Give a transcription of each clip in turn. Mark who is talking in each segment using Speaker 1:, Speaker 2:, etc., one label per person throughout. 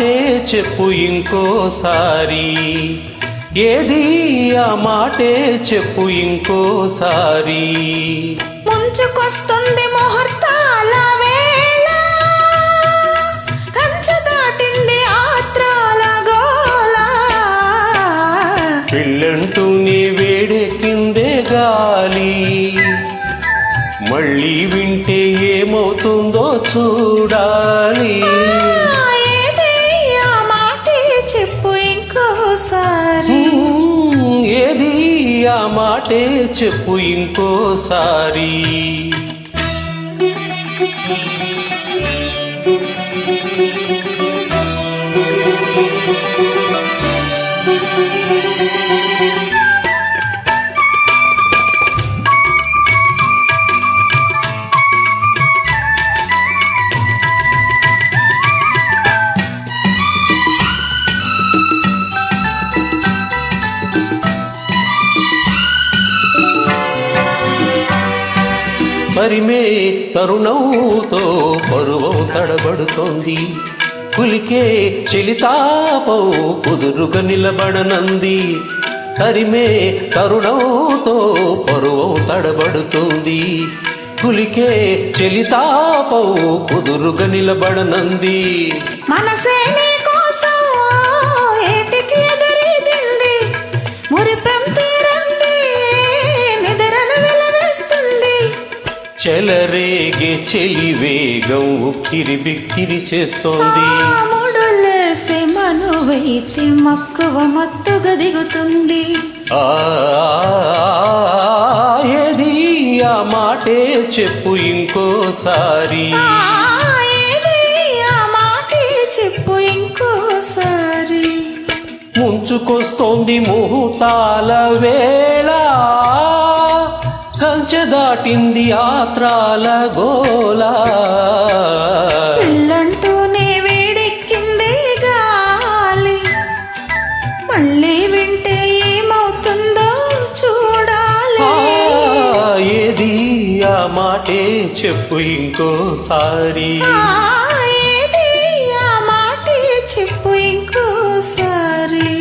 Speaker 1: మాటే చెప్పు ఇంకోసారి, ఏది ఆ మాటే చెప్పు ఇంకోసారి.
Speaker 2: ముంచుకొస్తుంది ముహూర్తాల వేళ, కంచె దాటింది ఆత్రాల గోల.
Speaker 1: పెళ్ళంటూనే వేడెక్కిందే గాలి, మళ్ళీ వింటే ఏమవుతుందో చూడాలి.
Speaker 2: ఏది ఆ మాటే చెప్పు ఇంకోసారి,
Speaker 1: ఏది ఆ మాటే చెప్పు ఇంకోసారి. పరిమే తరుణంతో పరువం తడబడుతోంది, కులికే చెలితాపం కుదురుగా నిలబడనంది. తరిమే తరుణంతో పరువం తడబడుతుంది, కులికే చెలితాపం కుదురుగా నిలబడనంది.
Speaker 2: మనసే నీ కోసం ఏటికి ఎదురీదింది, మురిపెం తీరంది, నిద్రను వెలవేస్తుంది.
Speaker 1: చెలరేగే చెలి వేగం ఉక్కిరి బిక్కిరి చేస్తోంది.
Speaker 2: ముడులేసే మనువైతే మక్కువ మత్తుగా దిగుతుంది.
Speaker 1: ఏది ఆ మాటే చెప్పు ఇంకోసారి,
Speaker 2: ఏది ఆ మాటే చెప్పు ఇంకోసారి.
Speaker 1: ముంచుకొస్తోంది ముహూర్తాల వేళ, కంచె దాటింది ఆత్రాల గోల.
Speaker 2: పెళ్ళంటూనే వేడెక్కింది గాలి, మళ్ళీ వింటే ఏమవుతుందో చూడాలి.
Speaker 1: ఏది ఆ మాటే చెప్పు ఇంకోసారి,
Speaker 2: ఏది ఆ మాటే చెప్పు ఇంకోసారి.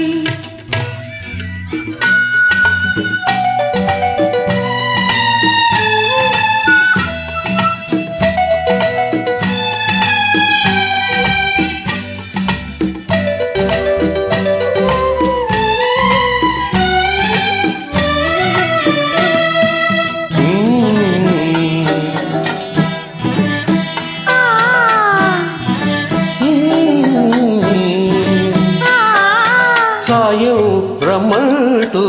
Speaker 1: సాయం రమ్మంటూ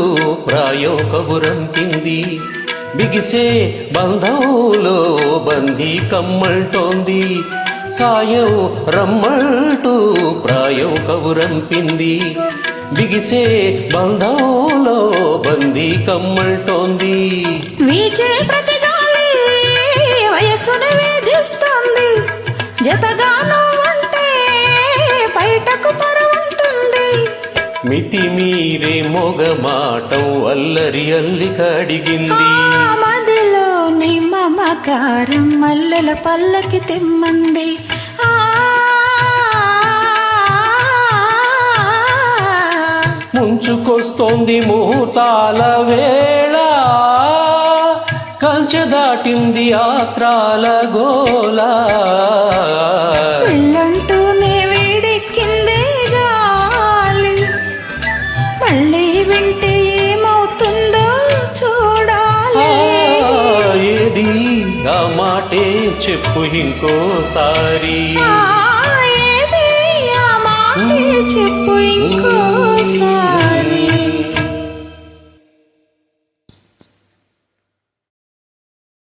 Speaker 1: ప్రాయం కబురంపింది, బిగిసే బంధంలో బందీ కమ్మంటోంది. సాయం రమ్మంటూ ప్రాయం కబురంపింది, బిగిసే బంధంలో బందీ కమ్మంటోంది.
Speaker 2: వీచే ప్రతి గాలి వయస్సును వేధిస్తుంది, జతగాను ఉంటే బయటకు పరుంటుంది.
Speaker 1: మితి మీరే మొగమాటం అల్లరి అల్లిక అడిగింది.
Speaker 2: మదిలోని మమకారం మల్లెల పల్లకి తెమ్మంది.
Speaker 1: ముంచుకొస్తోంది ముహూర్తాల వేళ, కంచె దాటింది ఆత్రాల గోల.
Speaker 2: పెళ్ళంటూనే వేడెక్కిందే గాలి, మళ్ళీ వింటే ఏమవుతుందో చూడాలి.
Speaker 1: ఏది ఆ మాటే చెప్పు ఇంకోసారి,
Speaker 2: ఏది ఆ మాటే చెప్పు ఇంకోసారి.